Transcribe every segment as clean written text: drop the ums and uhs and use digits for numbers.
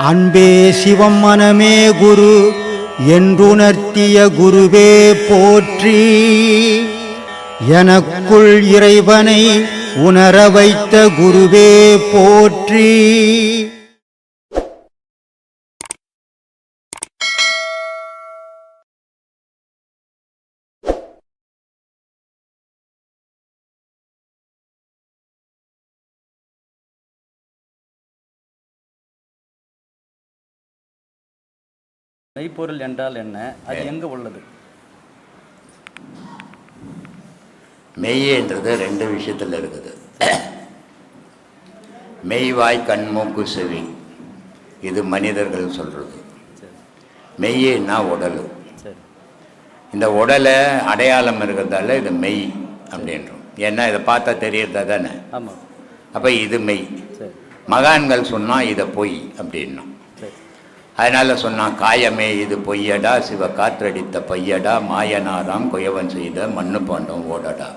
அன்பே சிவம் மனமே குரு என்றுணர்த்திய குருவே போற்றி. எனக்குள் இறைவனை உணர வைத்த குருவே போற்றி. மெய்ப்பொருள் என்றால் என்ன? அது எங்கே உள்ளது? மெய்யன்றது ரெண்டு விஷயத்தில் இருக்குது. மெய்வாய் கண் மூக்கு செவி, இது மனிதர்கள் சொல்கிறது. மெய்யன்னா உடல். இந்த உடலை அடையாளம் இருக்கிறதால இது மெய் அப்படின்றோம். ஏன்னா இதை பார்த்தா தெரியறதா தானே. அப்போ இது மெய். மகான்கள் சொன்னால் இதை பொய் அப்படின்னோம். அதனால் சொன்னான், காயமே இது பொய்யடா, சிவ காற்றடித்த பையடா, மாயனாராம் குயவன் செய்த மண்ணு பாண்டம் ஓடடா,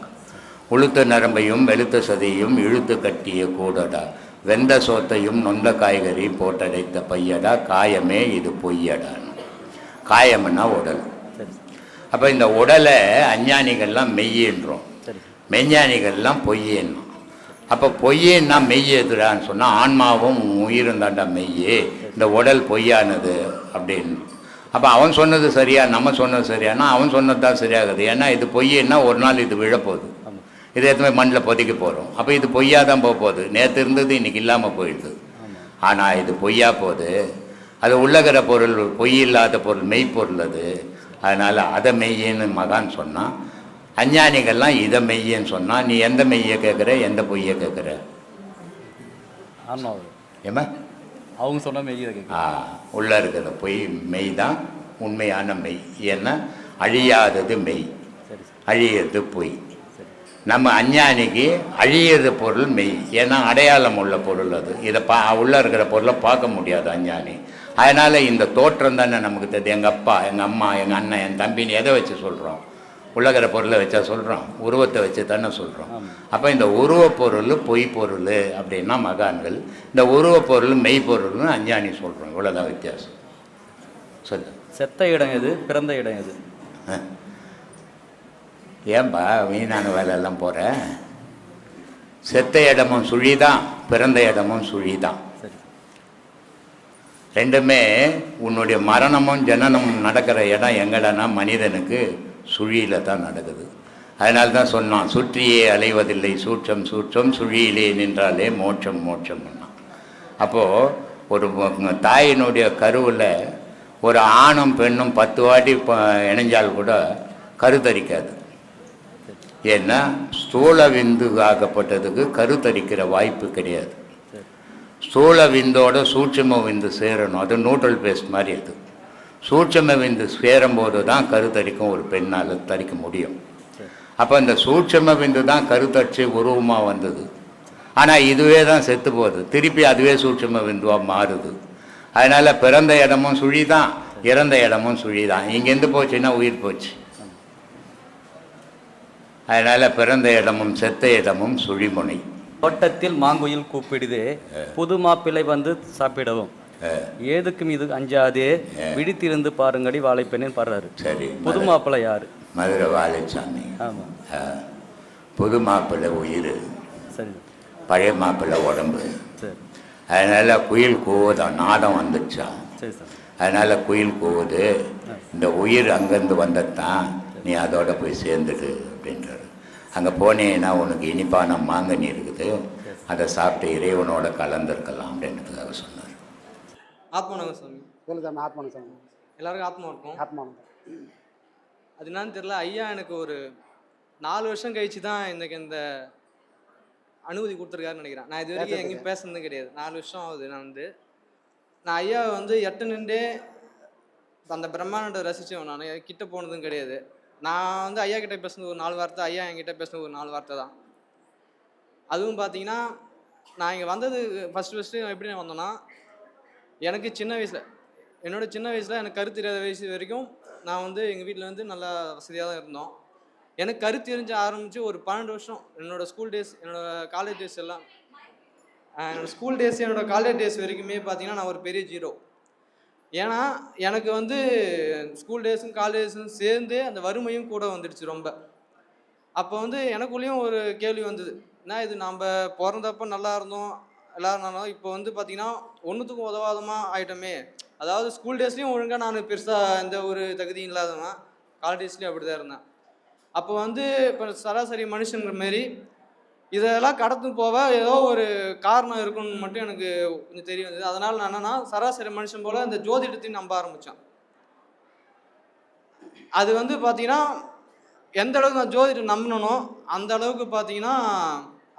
உளுத்த நரம்பையும் வெளுத்த சதையும் இழுத்து கட்டிய கூடடா, வெந்த சோத்தையும் நொந்த காய்கறி போட்டடைத்த பையடா, காயமே இது பொய்யடான்னு. காயம்னா உடல். அப்போ இந்த உடலை அஞ்ஞானிகள்லாம் மெய்யன்றோம், மெஞ்ஞானிகள்லாம் பொய்யன்னும். அப்போ பொய்யன்னா மெய் எதுடான்னு சொன்னால் ஆன்மாவும் உயிரும் தாண்டா மெய்யே, இந்த உடல் பொய்யானது அப்படின்னு. அப்போ அவன் சொன்னது சரியா நம்ம சொன்னது சரியானா அவன் சொன்னது தான் சரியாகுது. ஏன்னா இது பொய்யன்னா ஒரு நாள் இது விழப்போகுது, இது எதுவுமே மண்ணில் பொதிக்க போகிறோம். அப்போ இது பொய்யா தான் போகுது. நேற்று இருந்தது இன்றைக்கி இல்லாமல் போயிடுது. ஆனால் இது பொய்யா போகுது. அது உள்ளகிற பொருள் பொய் இல்லாத பொருள், மெய்ப்பொருள் அது. அதனால் அதை மெய்யன்னு மகான் சொன்னான். அஞ்ஞானிகள்லாம் இதை மெய்யன்னு சொன்னால் நீ எந்த மெய்யை கேட்குற, எந்த பொய்யை கேட்குற? ஏமா அவங்க சொன்ன மெய் உள்ளே இருக்கிற பொய் மெய் தான் உண்மையான மெய். ஏன்னா அழியாதது மெய், அழியிறது பொய். நம்ம அஞ்ஞானிக்கு அழியிற பொருள் மெய், ஏன்னா அடையாளம் உள்ள பொருள் அது. இதை உள்ளே இருக்கிற பொருளை பார்க்க முடியாது அஞ்ஞானி. அதனால் இந்த தோற்றம் தானே நமக்கு தெரியுது. எங்கள் அப்பா, எங்கள் அம்மா, எங்கள் அண்ணன், என் தம்பின்னு எதை வச்சு சொல்கிறோம்? உள்ளகிற பொருளை வச்சா சொல்கிறோம், உருவத்தை வச்சு தானே சொல்கிறோம். அப்போ இந்த உருவப்பொருள் பொய் பொருள் அப்படின்னா மகான்கள், இந்த உருவப்பொருள் மெய்ப்பொருள்னு அஞ்ஞானி சொல்கிறோம். இவ்வளோதான் வித்தியாசம். சொல்லு. செத்த இடம் எது, பிறந்த இடம் எது? ஏன்பா வீணான வேலையெல்லாம் போகிற? செத்த இடமும் சுழி தான், பிறந்த இடமும் சுழி தான். ரெண்டுமே உன்னுடைய மரணமும் ஜனனமும் நடக்கிற இடம் எங்கடனா மனிதனுக்கு சுழியில் தான் நடக்குது. அதனால தான் சொன்னான், சுற்றியே அலைவதில்லை சூற்றம் சூற்றம், சுழியிலே நின்றாலே மோட்சம் மோட்சம் பண்ணான். அப்போது ஒரு தாயினுடைய கருவில் ஒரு ஆணும் பெண்ணும் 10 வாட்டி இணைஞ்சால் கூட கருத்தரிக்காது. ஏன்னா ஸ்தூல விந்து ஆகப்பட்டதுக்கு கருத்தரிக்கிற வாய்ப்பு கிடையாது. ஸ்தூல விந்தோட சூட்சும விந்து சேரணும். அது நியூட்ரல் பேஸ்ட் மாதிரி. அது சூட்சும விந்து சேரும்போது தான் கருத்தரிக்கும், ஒரு பெண்ணால் தரிக்க முடியும். அப்போ இந்த சூட்சும விந்து தான் கருத்தரிச்சு உருவமாக வந்தது. ஆனால் இதுவே தான் செத்து போகுது, திருப்பி அதுவே சூட்சும விந்துவாக மாறுது. அதனால் பிறந்த இடமும் சுழி தான், இறந்த இடமும் சுழி தான். இங்கேருந்து போச்சுன்னா உயிர் போச்சு. அதனால் பிறந்த இடமும் செத்த இடமும் சுழிமுனை. தோட்டத்தில் மாங்குயில் கூப்பிடுதே, புது மாப்பிள்ளை வந்து சாப்பிடவும், ஏதுக்கும் இது அஞ்சாதே, விழித்திருந்து பாருங்கடி வாழைப்பெண்ணின் பாடுறாரு. சரி, புது மாப்பிள்ளை யாரு? மதுரை வாழைச்சாமி. ஆமாம். புது மாப்பிள்ளை உயிர், சரி. பழைய மாப்பிள்ளை உடம்பு. சரி. அதனால் குயில் கூவுதான், நாதம் வந்துடுச்சா. சரி சார். அதனால் குயில் கூவுது. இந்த உயிர் அங்கேருந்து வந்ததான், நீ அதோட போய் சேர்ந்துடு அப்படின்றாரு. அங்கே போனேன்னா உனக்கு இனிப்பான மாங்கனி இருக்குது, அதை சாப்பிட்டு இறைவனோட கலந்துருக்கலாம் அப்படின்றதுக்காக சொன்னார். ஆத்மானங்க சாமி. சொல்லு சாமி. ஆத்மான சாமி. எல்லாருக்கும் ஆத்மா இருக்கும். ஆத்மானம். அது என்னன்னு தெரியல. ஐயா எனக்கு ஒரு 4 வருஷம் கழிச்சு தான் இந்த அனுமதி கொடுத்துருக்காருன்னு நினைக்கிறேன். நான் இது வரைக்கும் எங்கேயும் பேசுனது கிடையாது. 4 வருஷம் ஆகுது. நான் ஐயா எட்ட நின்றே அந்த பிரம்மாண்டத்தை ரசித்தேன். நான் கிட்ட போனதும் கிடையாது. நான் ஐயா கிட்டே பேசுனது ஒரு 4 வார்த்தை, ஐயா என்கிட்ட பேசுனது ஒரு 4 வார்த்தை தான். அதுவும் பார்த்தீங்கன்னா, நான் இங்கே வந்தது ஃபஸ்ட்டு எப்படி வந்தோன்னா, எனக்கு சின்ன வயசில் எனக்கு கருத்து தெரியாத வயசு வரைக்கும் நான் எங்கள் வீட்டில் நல்லா வசதியாக தான் இருந்தோம். எனக்கு கருத்து தெரிஞ்ச ஆரம்பித்து ஒரு 12 வருஷம் என்னோடய ஸ்கூல் டேஸ், என்னோடய காலேஜ் டேஸ் எல்லாம் என்னோட ஸ்கூல் டேஸ் என்னோட காலேஜ் டேஸ் வரைக்குமே பார்த்தீங்கன்னா நான் ஒரு பெரிய ஜீரோ. ஏன்னா எனக்கு வந்து ஸ்கூல் டேஸும் காலேஜும் சேர்ந்து அந்த வறுமையும் கூட வந்துடுச்சு ரொம்ப. அப்போ வந்து எனக்குள்ளேயும் ஒரு கேள்வி வந்தது. என்ன இது நம்ம பிறந்தப்ப நல்லா இருந்தோம், எல்லாரும் நல்லா இப்போ வந்து பார்த்தீங்கன்னா ஒன்றுத்துக்கும் உதவாதமா ஆயிட்டோமே. அதாவது ஸ்கூல் டேஸ்லேயும் ஒழுங்காக நான் பெருசாக எந்த ஒரு தகுதியும் இல்லாதவன், காலேஜ் டேஸ்லேயும் அப்படி தான் இருந்தேன். அப்போ வந்து இப்போ சராசரி மனுஷங்கிற மாரி இதெல்லாம் கடந்து போக ஏதோ ஒரு காரணம் இருக்குன்னு மட்டும் எனக்கு கொஞ்சம் தெரிய வந்தது. அதனால நான் என்னன்னா சராசரி மனுஷன் போல இந்த ஜோதிடத்தையும் நம்ப ஆரம்பித்தேன். அது வந்து பார்த்தீங்கன்னா எந்த அளவுக்கு நான் ஜோதிடம் நம்பினனோ அந்த அளவுக்கு பார்த்தீங்கன்னா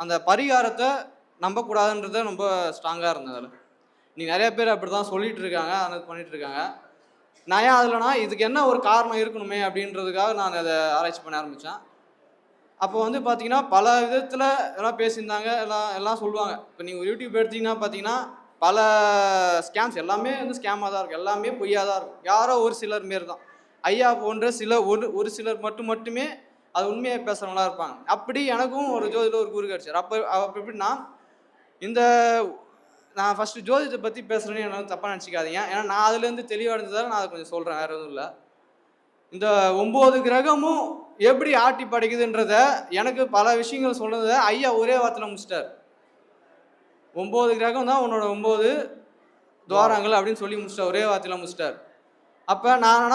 அந்த பரிகாரத்தை நம்பக்கூடாதுன்றத ரொம்ப ஸ்ட்ராங்காக இருந்தது அதில். நீ நிறைய பேர் அப்படி தான் சொல்லிட்டு இருக்காங்க, அது பண்ணிட்டு இருக்காங்க. நான் ஏன் அதில்னா இதுக்கு என்ன ஒரு காரணம் இருக்கணுமே அப்படின்றதுக்காக நான் அதை ஆராய்ச்சி பண்ண ஆரம்பித்தேன். அப்போ வந்து பார்த்தீங்கன்னா பல விதத்தில் எல்லாம் பேசியிருந்தாங்க, எல்லாம் சொல்லுவாங்க. இப்போ நீங்கள் யூடியூப் எடுத்தீங்கன்னா பார்த்தீங்கன்னா பல ஸ்கேம்ஸ் எல்லாமே வந்து ஸ்கேமாக தான் இருக்கும், எல்லாமே பொய்யாக தான் இருக்கும். யாரோ ஒரு சிலர் மாரி தான் ஐயா போன்ற ஒரு சிலர் மட்டுமே அது உண்மையை பேசுகிறவங்களா இருப்பாங்க. அப்படி எனக்கும் ஒரு ஜோதிடர் ஒரு குரு கிடச்சார். அப்போ எப்படின்னா இந்த நான் ஃபஸ்ட்டு ஜோதிடத்தை பற்றி பேசுகிறேன்னு என்ன தப்பாக நினச்சிக்காதீங்க. ஏன்னா நான் அதுலேருந்து தெளிவடைஞ்சதால் நான் அதை கொஞ்சம் சொல்கிறேன், வேறு எதுவும் இல்லை. இந்த 9 கிரகமும் எப்படி ஆட்டி படைக்குதுன்றத எனக்கு பல விஷயங்கள் சொல்றத ஐயா ஒரே வார்த்தையில் முடிச்சிட்டார். 9 கிரகம் தான் உன்னோட 9 துவாரங்கள் அப்படின்னு சொல்லி முடிச்சிட்டார், ஒரே வார்த்தையில் முடிச்சிட்டார். அப்போ நான்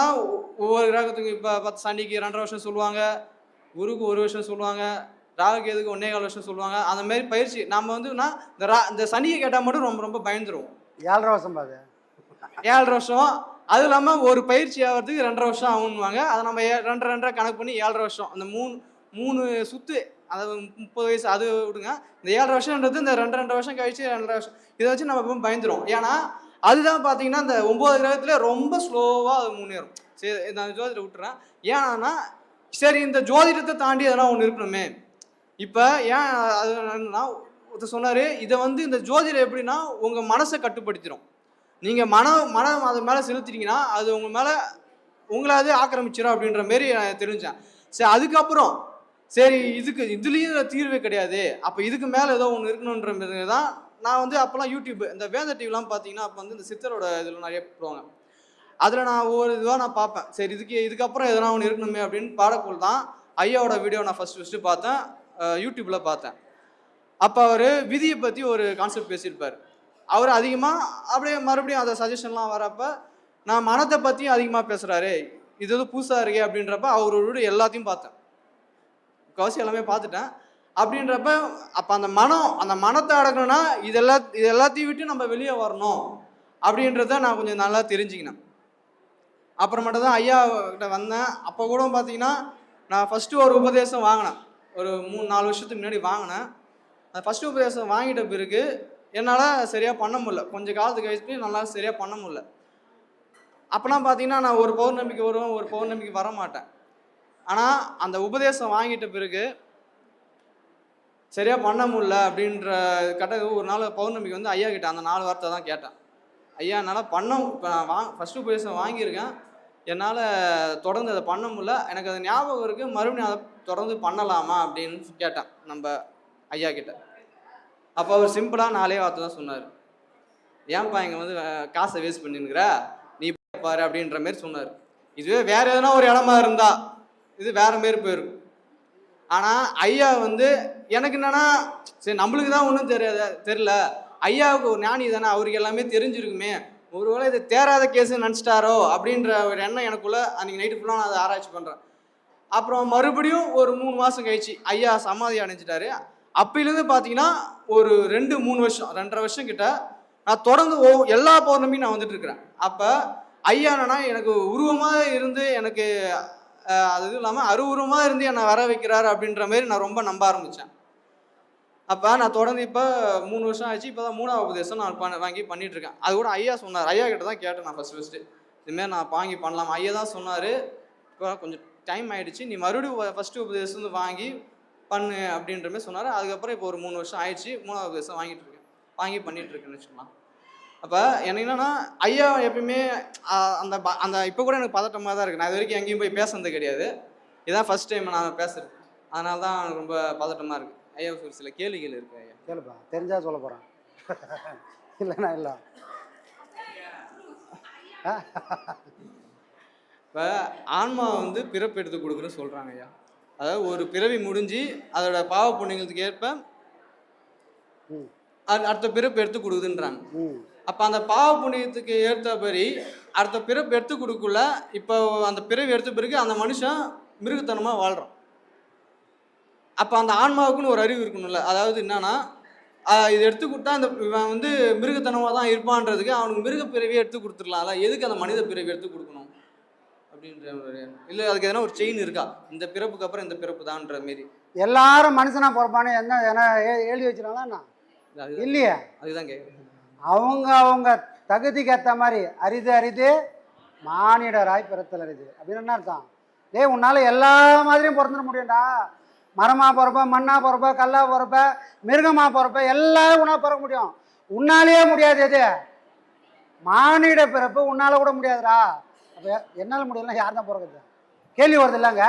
ஒவ்வொரு கிரகத்துக்கு இப்போ 10 சனிக்கு 2.5 வருஷம் சொல்லுவாங்க, குருக்கு 1 வருஷம் சொல்லுவாங்க, ராகுகேதுக்கு 1.25 வருஷம் சொல்லுவாங்க. அந்த மாதிரி பயிற்சி நம்ம வந்துன்னா இந்த சனியை கேட்டால் மட்டும் ரொம்ப ரொம்ப பயந்துருவோம். 7.5 வருஷம் பாது 7.5 வருஷம். அது இல்லாமல் ஒரு பயிற்சி ஆகிறதுக்கு 2.5 வருஷம் ஆகுன்னுவாங்க. அதை நம்ம 2 கணக்கு பண்ணி 7.5 வருஷம். அந்த மூணு சுற்று, அதாவது 30 வயசு அது விடுங்க. இந்த 7.5 வருஷம்ன்றது இந்த 2 வருஷம் கழிச்சு 2.5 வருஷம் இதை வச்சு நம்ம பயந்துரும். ஏன்னா அதுதான் பார்த்தீங்கன்னா இந்த 9 கிரகத்தில் ரொம்ப ஸ்லோவாக அது முன்னேறும். சரி, நான் ஜோதிடத்தை விட்டுறேன். ஏன்னா சரி இந்த ஜோதிடத்தை தாண்டி அதெல்லாம் ஒன்று இருக்கணுமே. இப்போ ஏன் அது என்னன்னா ஒருத்தர் சொன்னார், இதை வந்து இந்த ஜோதிடம் எப்படின்னா உங்கள் மனசை கட்டுப்படுத்திடும். நீங்கள் மனம் அது மேலே செலுத்திட்டீங்கன்னா அது உங்கள் மேலே உங்களாவே ஆக்கிரமிச்சிடும் அப்படின்ற மாரி நான் தெரிஞ்சேன். சரி, அதுக்கப்புறம் சரி இதுலேயும் தீர்வே கிடையாது, அப்போ இதுக்கு மேலே ஏதோ ஒன்று இருக்கணுன்ற மாரி தான் நான் வந்து அப்போல்லாம் யூடியூப் இந்த வேந்த டிவிலாம் பார்த்தீங்கன்னா அப்போ வந்து இந்த சித்தரோட இதில் நிறைய போடுவாங்க. அதில் நான் ஒவ்வொரு இதுவாக நான் பார்ப்பேன். சரி இதுக்கப்புறம் எதனா ஒன்று இருக்கணுமே அப்படின்னு பாடக்குள் தான் ஐயாவோட வீடியோ நான் ஃபஸ்ட்டு பார்த்தேன், யூடியூப்பில் பார்த்தேன். அப்போ அவர் விதியை பற்றி ஒரு கான்செப்ட் பேசியிருப்பார். அவர் அதிகமாக அப்படியே மறுபடியும் அதை சஜஷன்லாம் வரப்போ நான் மனத்தை பற்றியும் அதிகமாக பேசுகிறாரு, இது எதுவும் புதுசாக இருக்கே அப்படின்றப்ப அவரோட எல்லாத்தையும் பார்த்தேன், முக்கால்வாசி எல்லாமே பார்த்துட்டேன். அப்படின்றப்ப அப்போ அந்த மனத்தை அடக்கணும்னா இது எல்லாத்தையும் விட்டு நம்ம வெளியே வரணும் அப்படின்றத நான் கொஞ்சம் நல்லா தெரிஞ்சுக்கினேன். அப்புறமேட்டு தான் ஐயா கிட்ட வந்தேன். அப்போ கூட பார்த்தீங்கன்னா நான் ஃபஸ்ட்டு ஒரு உபதேசம் வாங்கினேன், ஒரு 3-4 வருஷத்துக்கு முன்னாடி வாங்கினேன். அந்த ஃபஸ்ட்டு உபதேசம் வாங்கிட்ட பிறகு என்னால் சரியாக பண்ண முடியல, கொஞ்சம் காலத்துக்கு கழிச்சு நல்லா சரியாக பண்ண முடியல. அப்போலாம் பார்த்தீங்கன்னா நான் ஒரு பௌர்ணமிக்கு வருவேன், ஒரு பௌர்ணமிக்கு வர மாட்டேன். ஆனால் அந்த உபதேசம் வாங்கிட்ட பிறகு சரியாக பண்ண முடியல அப்படின்ற ஒரு நாள் பௌர்ணமிக்கு வந்து ஐயா கிட்ட அந்த 4 வார்த்தை தான் கேட்டேன். ஐயா என்னால் இப்போ நான் ஃபஸ்ட்டு உபதேசம் வாங்கியிருக்கேன், என்னால் தொடர்ந்து அதை பண்ண முடியல, எனக்கு அது ஞாபகம் இருக்குது, மறுபடியும் அதை தொடர்ந்து பண்ணலாமா அப்படின்னு கேட்டேன் நம்ம ஐயா கிட்ட. அப்போ அவர் சிம்பிளாக 4 வார்த்தை தான் சொன்னார். ஏன்பா இங்கே வந்து காசை வேஸ்ட் பண்ணிருக்கிற, நீ பாரு அப்படின்ற மாரி சொன்னார். இதுவே வேற எதனா ஒரு இடமா இருந்தா இது வேற மாரி போயிருக்கும். ஆனால் ஐயா வந்து எனக்கு என்னன்னா சரி நம்மளுக்கு தான் ஒன்றும் தெரியல, ஐயாவுக்கு ஒரு ஞானி தானே, அவருக்கு எல்லாமே தெரிஞ்சிருக்குமே, ஒருவேளை இது தேராத கேஸுன்னு நினச்சிட்டாரோ அப்படின்ற ஒரு எண்ணம் எனக்குள்ள அன்றைக்கி நைட்டு ஃபுல்லாக நான் அதை ஆராய்ச்சி பண்ணுறேன். அப்புறம் மறுபடியும் ஒரு 3 மாதம் கழிச்சு ஐயா சமாதி அடைஞ்சிட்டாரு. அப்பையிலேருந்து பார்த்தீங்கன்னா ஒரு 2-3 வருஷம் 2.5 வருஷம் கிட்ட நான் தொடர்ந்து எல்லா பௌர்ணமியும் நான் வந்துட்டு இருக்கிறேன். அப்போ ஐயா என்னன்னா எனக்கு உருவமாக இருந்து எனக்கு அது இல்லாமல் அருவுருவமாக இருந்து என்னை வர வைக்கிறாரு அப்படின்ற மாரி நான் ரொம்ப நம்ப ஆரம்பித்தேன். அப்போ நான் தொடர்ந்து இப்போ 3 வருஷம் ஆயிடுச்சு. இப்போ தான் 3ஆவது உபதேசம் நான் வாங்கி பண்ணிகிட்ருக்கேன். அது கூட ஐயா சொன்னார், ஐயா கிட்ட தான் கேட்டேன் நான் ஃபஸ்ட்டு இதுமாரி நான் வாங்கி பண்ணலாம். ஐயா தான் சொன்னார், இப்போ கொஞ்சம் டைம் ஆகிடுச்சு, நீ மறுபடியும் ஃபஸ்ட்டு உபதேசம் வந்து வாங்கி பண்ணு அப்படின்ற மாதிரி சொன்னார். அதுக்கப்புறம் இப்போ ஒரு 3 வருஷம் ஆயிடுச்சு, 3ஆவது உபதேசம் வாங்கி பண்ணிகிட்ருக்கேன்னு வச்சுக்கலாம். அப்போ எனக்கு என்னென்னா ஐயா எப்பயுமே அந்த இப்போ கூட எனக்கு பதட்டமாக தான் இருக்குது. நான் இது வரைக்கும் எங்கேயும் போய் பேசுனது கிடையாது, இதுதான் ஃபஸ்ட் டைம் நான் பேசுகிறது. அதனால தான் எனக்கு ரொம்ப பதட்டமாக இருக்குது. ஐயா ஒரு சில கேள்விகள் இருக்குது. ஐயா கேளுப்பா, தெரிஞ்சா சொல்ல போகிறேன். இல்லைண்ணா இல்லை. இப்போ ஆன்மா வந்து பிறப்பு எடுத்து கொடுக்குன்னு சொல்கிறாங்க ஐயா. அதாவது ஒரு பிறவி முடிஞ்சு அதோட பாவ புண்ணியங்களுக்கு ஏற்ப அது அடுத்த பிறப்பு எடுத்து கொடுக்குதுன்றாங்க. அப்போ அந்த பாவ புண்ணியத்துக்கு ஏற்றபடி அடுத்த பிறப்பு எடுத்து கொடுக்கல. இப்போ அந்த பிறவி எடுத்த பிறகு அந்த மனுஷன் மிருகத்தனமாக வாழ்கிறான். அப்போ அந்த ஆன்மாவுக்குன்னு ஒரு அறிவு இருக்கணும்ல. அதாவது என்னன்னா, இது எடுத்து கொடுத்தா அந்த இவன் வந்து மிருகத்தனமாக தான் இருப்பான்றதுக்கு அவனுக்கு மிருக பிறவியை எடுத்து கொடுத்துடலாம்ல. எதுக்கு அந்த மனித பிறவி எடுத்து கொடுக்கணும் அப்படின்ற ஒரு, இல்லை அதுக்கு எதனா ஒரு செயின் இருக்கா, இந்த பிறப்புக்கு அப்புறம் இந்த பிறப்பு தான்ற மாரி? எல்லாரும் மனுஷனா பிறப்பானு என்ன எழுதி வச்சுருவாங்களா? இல்லையே. அதுதான் கேட்குறேன். அவங்க தகுதிக்கு ஏற்ற மாதிரி அரிது அரிது மானிடராய் பிறத்தல் அரிது அப்படின்னு என்ன அர்த்தம்? உன்னால் எல்லா மாதிரியும் பிறந்துட முடியும்டா. மரமாக பிறப்ப, மண்ணாக பிறப்ப, கல்லாக பிறப்ப, மிருகமாக பிறப்ப, எல்லாரும் உன்னால் பிறக்க முடியும். உன்னாலேயே முடியாது எது? மானிட பிறப்பு உன்னால் கூட முடியாதுடா. அப்போ என்னால் முடியலன்னா யார் தான் பிறகுது? கேள்வி வருது இல்லைங்க,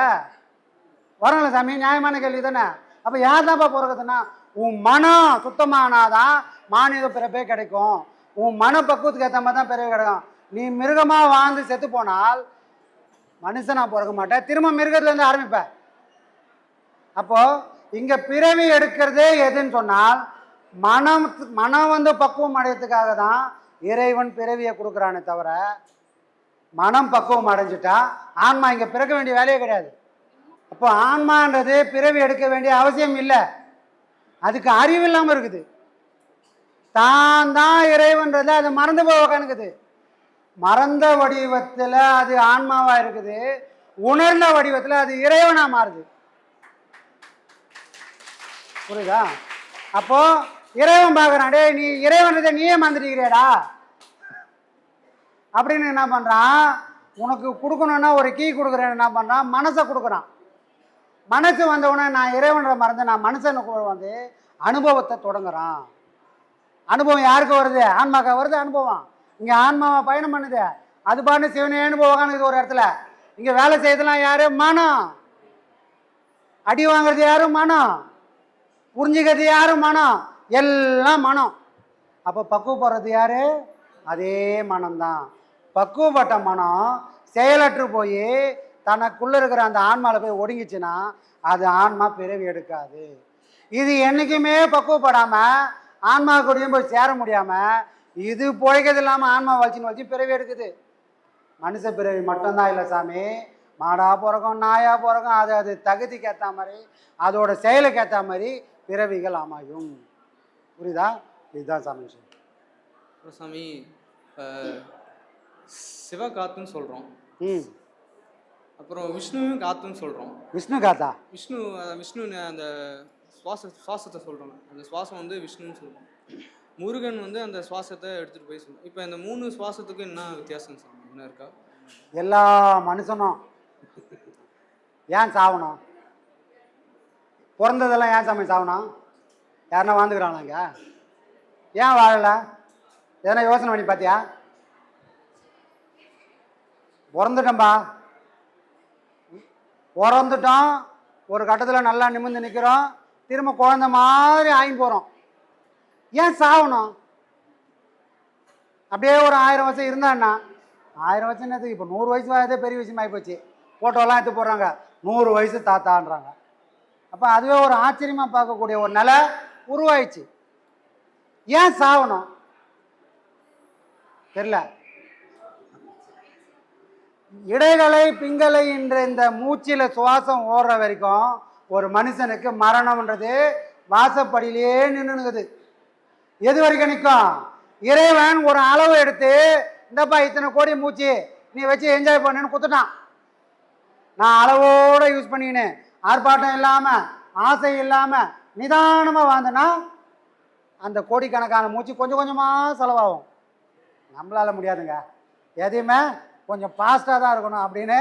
வரல சாமி, நியாயமான கேள்வி தானே. அப்போ யார் தான்ப்பா பிறகுதுன்னா, உன் மனம் சுத்தமானாதான் மானிட பிறப்பே கிடைக்கும். உன் மன பக்குவத்துக்கு ஏற்ற மாதிரி தான் பிறகு கிடைக்கும். நீ மிருகமாக வாழ்ந்து செத்து போனால் மனுஷனா பிறக்க மாட்டேன், திரும்ப மிருகத்துலேருந்து ஆரம்பிப்ப. அப்போது இங்கே பிறவி எடுக்கிறதே எதுன்னு சொன்னால் மனம் வந்து பக்குவம் அடையிறதுக்காக தான் இறைவன் பிறவியை கொடுக்குறானே தவிர, மனம் பக்குவம் அடைஞ்சிட்டா ஆன்மா இங்கே பிறக்க வேண்டிய வேலையே கிடையாது. அப்போ ஆன்மான்றது பிறவி எடுக்க வேண்டிய அவசியம் இல்லை. அதுக்கு அறிவு இல்லாமல் இருக்குது. தான் தான் இறைவன்றதுல அது மறந்து போக கணக்குது. மறந்த வடிவத்தில் அது ஆன்மாவாக இருக்குது, உணர்ந்த வடிவத்தில் அது இறைவனாக மாறுது. புரியுதா? அப்போ இறைவன் பார்க்குறான், டே நீ இறைவன்றதை நீயே மறந்துட்டிருக்கிறியாடா அப்படின்னு என்ன பண்ணுறான், உனக்கு கொடுக்கணுன்னா ஒரு கீ கொடுக்குறேன்னு என்ன பண்ணுறான், மனசை கொடுக்குறான். மனசு வந்தவுடனே நான் இறைவனை மறந்து நான் மனுஷனுக்கு வந்து அனுபவத்தை தொடங்குறான். அனுபவம் யாருக்கு வருது? ஆன்மாக்கா வருது அனுபவம். இங்கே ஆன்மாவை பயணம் பண்ணுது, அது பாட்டு சிவனேன்னு போவாங்க ஒரு இடத்துல. இங்கே வேலை செய்யறதுலாம் யாரு? மனம். அடி வாங்குறது யாரும் மனம், புரிஞ்சுக்கிறது யாரும் மனம், எல்லாம் மனம். அப்போ பக்குவப்படுறது யாரு? அதே மனம்தான். பக்குவப்பட்ட மனம் செயலற்று போய் தனக்குள்ளே இருக்கிற அந்த ஆன்மாவில் போய் ஒடுங்கிச்சுன்னா அது ஆன்மா பிறவி எடுக்காது. இது என்றைக்குமே பக்குவப்படாமல் ஆன்மா கூடயும் போய் சேர முடியாமல் இது பிழைக்கிறது இல்லாமல் ஆன்மா வச்சு பிறவி எடுக்குது. மனுஷ பிறவி மட்டும்தான் இல்லை சாமி, மாடாக பிறக்கும், நாயாக பிறக்கும். அது தகுதிக்கு ஏற்ற மாதிரி அதோட செயலுக்கு ஏற்ற மாதிரி பிறவிகள் அமையும். புரியுதா? இதுதான் சாமி விஷயம். சாமி சிவ காத்துன்னு சொல்கிறோம், அப்புறம் விஷ்ணுவும் காத்துன்னு சொல்கிறோம். விஷ்ணு காத்தா? விஷ்ணு அந்த சுவாசத்தை சொல்கிறோம். அந்த சுவாசம் வந்து விஷ்ணுன்னு சொல்கிறோம். முருகன் வந்து அந்த சுவாசத்தை எடுத்துகிட்டு போய் சொல்லுவோம். இப்போ இந்த 3 சுவாசத்துக்கு என்ன வித்தியாசம் சாமி? என்ன இருக்கா? எல்லா மனுஷனும் ஏன் சாவணும்? பிறந்ததெல்லாம் ஏன் சாமி சாவணும்? யாருன்னா வாழ்ந்துக்கிறாங்க, ஏன் வாழலை? எதனா யோசனை பண்ணி பார்த்தியா? பிறந்துட்டோம்பா, பிறந்துட்டோம், ஒரு கட்டத்தில் நல்லா நிமிர்ந்து நிற்கிறோம், திரும்ப குழந்த மாதிரி ஆகி போகிறோம். ஏன் சாகணும்? அப்படியே ஒரு 1000 வருஷம் இருந்தான்னா, 1000 வருஷம் என்னது, இப்போ 100 வயசு வாயதே பெரிய விஷயம் ஆகிப்போச்சு. ஃபோட்டோலாம் எடுத்து போடுறாங்க, 100 வயசு தாத்தான்றாங்க. அப்போ அதுவே ஒரு ஆச்சரியமாக பார்க்கக்கூடிய ஒரு நிலை உருவாயிடுச்சு. ஏன் சாகணும் தெரியல. இடைகளை பிங்களை என்ற இந்த மூச்சில் சுவாசம் ஓடுற வரைக்கும் ஒரு மனுஷனுக்கு மரணம்ன்றது வாசப்படியிலே நின்றுனுக்குது. எது வரைக்கும் நிற்கும்? இறைவன் ஒரு அளவு எடுத்து, இந்தப்பா இத்தனை கோடி மூச்சு நீ வச்சு என்ஜாய் பண்ணுன்னு கொடுத்துட்டான். நான் அளவோடு யூஸ் பண்ணிக்கினேன், ஆர்ப்பாட்டம் இல்லாமல் ஆசை இல்லாமல் நிதானமாக வாழ்ந்தேன்னா அந்த கோடிக்கணக்கான மூச்சு கொஞ்சம் கொஞ்சமாக செலவாகும். நம்மளால் முடியாதுங்க, எதையுமே கொஞ்சம் ஃபாஸ்ட்டாக தான் இருக்கணும் அப்படின்னு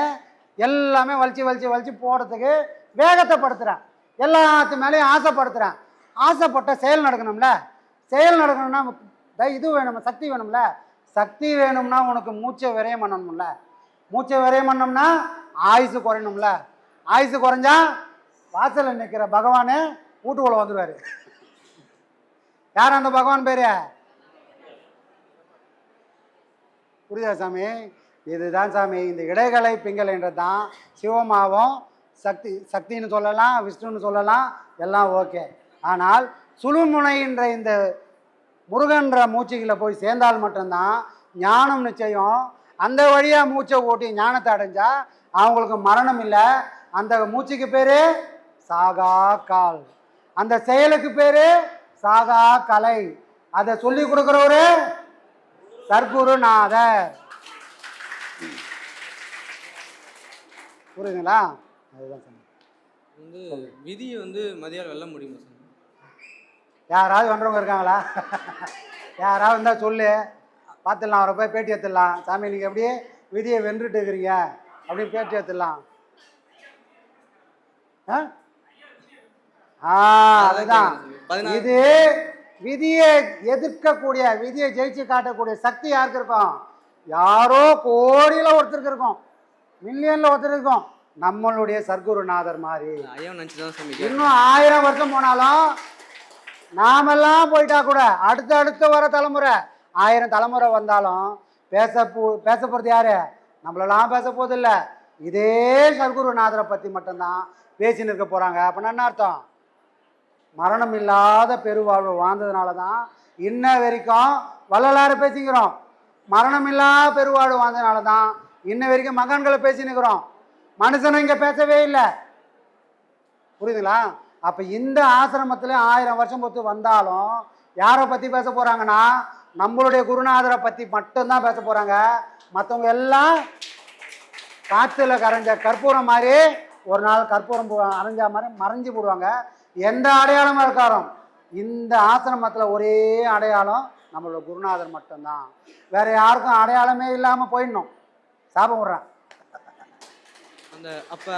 எல்லாமே வலிச்சு போடுறதுக்கு வேகத்தை படுத்துகிறேன், எல்லாத்து மேலேயும் ஆசைப்படுத்துகிறேன். ஆசைப்பட்ட செயல் நடக்கணும்ல, செயல் நடக்கணும்னா இது வேணும், சக்தி வேணும்ல. சக்தி வேணும்னா உனக்கு மூச்சை விரயம் பண்ணணும்ல. மூச்சை விரயம் பண்ணோம்னா ஆயுசு குறையணும்ல. ஆயுசு குறைஞ்சா வாசலில் நிற்கிற பகவானே வீட்டுக்குள்ள வந்துடுவார். யார் அந்த பகவான் பேரு? புரியுதா சாமி? இதுதான் சாமி. இந்த இடைகளை பிங்கலைன்றது தான் சிவமாவும் சக்தின்னு சொல்லலாம், விஷ்ணுன்னு சொல்லலாம், எல்லாம் ஓகே. ஆனால் சுழுமுனைன்ற இந்த முருகன்ற மூச்சுகளை போய் சேர்ந்தால் மட்டும்தான் ஞானம் நிச்சயம். அந்த வழியாக மூச்சை ஓட்டி ஞானத்தை அடைஞ்சா அவங்களுக்கு மரணம் இல்லை. அந்த மூச்சுக்கு பேர் சாகா கால், அந்த செயலுக்கு பேர் சாகா கலை. அதை சொல்லி கொடுக்குறவரு சர்க்குருநாதர். புரியுதுங்களா? அதுதான் சார். வந்து விதியை வந்து மதியால் வெல்ல முடியுமா சார்? யாராவது வென்றவங்க இருக்காங்களா? யாராவது இருந்தால் சொல்லு, பார்த்துடலாம். அவரை போய் பேட்டி எடுத்துடலாம். சாமி நீங்கள் எப்படி விதியை வென்றுட்டு இருக்கிறீங்க அப்படின்னு பேட்டி எடுத்துடலாம். அதுதான் இது. விதியை எதிர்க்கக்கூடிய, விதியை ஜெயிச்சு காட்டக்கூடிய சக்தி யாருக்கு இருக்கும்? யாரோ கோடியில் ஒருத்தருக்கு இருக்கும், மில்லியன்ல ஒருத்தர் இருக்கும். நம்மளுடைய சர்க்குருநாதர் மாதிரி. இன்னும் 1000 வருஷம் போனாலும் நாமெல்லாம் போயிட்டா கூட அடுத்து வர தலைமுறை 1000 தலைமுறை வந்தாலும் பேச போகிறது யாரு? நம்மளெல்லாம் பேச போது இல்லை. இதே சர்க்குருநாதரை பற்றி மட்டும்தான் பேசின்னு இருக்க போகிறாங்க. அப்படின்னா என்ன அர்த்தம்? மரணம் இல்லாத பெருவாழ்வு வாழ்ந்ததுனால தான் இன்ன வரைக்கும் வள்ளலார பேசிக்கிறோம். மரணம் இல்லாத பெருவாழ்வு வாழ்ந்ததுனால தான் இன்ன வரைக்கும் மகான்களை பேசினுக்கிறோம். மனுஷனும் இங்கே பேசவே இல்லை. புரியுதுங்களா? அப்போ இந்த ஆசிரமத்தில் 1000 வருஷம் பொறுத்து வந்தாலும் யாரை பற்றி பேச போகிறாங்கன்னா நம்மளுடைய குருநாதரை பற்றி மட்டும்தான் பேச போகிறாங்க. மற்றவங்க எல்லாம் காற்றுல கரைஞ்ச கற்பூரம் மாதிரி ஒரு நாள் கற்பூரம் அரைஞ்ச மாதிரி மறைஞ்சு போடுவாங்க. எந்த அடையாளமாக இருக்காரோ இந்த ஆசிரமத்தில் ஒரே அடையாளம் நம்மளோட குருநாதர் மட்டும்தான். வேற யாருக்கும் அடையாளமே இல்லாமல் போயிடணும். சாபம் விட்றேன்.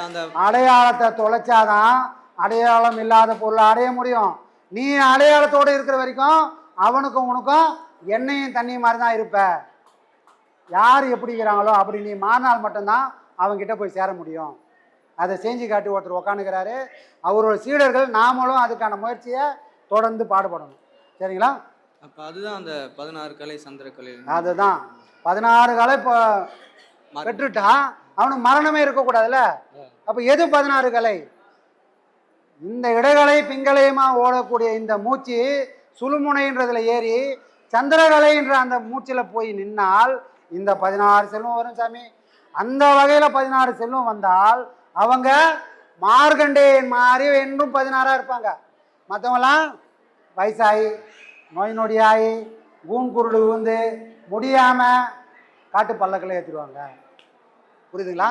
அந்த அடையாளத்தை தொலைச்சாதான் அடையாளம் இல்லாத பொருளை அடைய முடியும். நீ அடையாளத்தோடு இருக்கிற வரைக்கும் அவனுக்கும் உனக்கும் எண்ணெயும் தண்ணி மாதிரி தான் இருப்ப. யார் எப்படி இருக்கிறாங்களோ அப்படி நீ மாறினால் மட்டும்தான் அவங்ககிட்ட போய் சேர முடியும். அதை செஞ்சு காட்டி ஒருத்தர் உக்காந்துக்கிறாரு. அவரோட சீடர்கள் நாமளும் அதுக்கான முயற்சியை தொடர்ந்து பாடுபடணும். சரிங்களா? அப்போ அதுதான் அந்த 16 கலை சந்திரக்கலை. அதுதான் 16 கலை இப்போ பெற்றுட்டா அவனுக்கு மரணமே இருக்கக்கூடாதுல்ல. அப்போ எது 16 கலை? இந்த இடகலை பிங்களையுமா ஓடக்கூடிய இந்த மூச்சு சுழுமுனைன்றதுல ஏறி சந்திரகலைன்ற அந்த மூச்சில் போய் நின்னால் இந்த 16 செல்வம் வரும் சாமி. அந்த வகையில் 16 செல்வம் வந்தால் அவங்க மார்கண்டேயன் மாதிரி என்றும் 16 இருப்பாங்க. மற்றவங்களாம் வயசாகி நோய் நொடியாகி கூன் குருடு விழுந்து முடியாமல் காட்டு பல்லக்கில் ஏற்றிடுவாங்க. புரியுதுங்களா?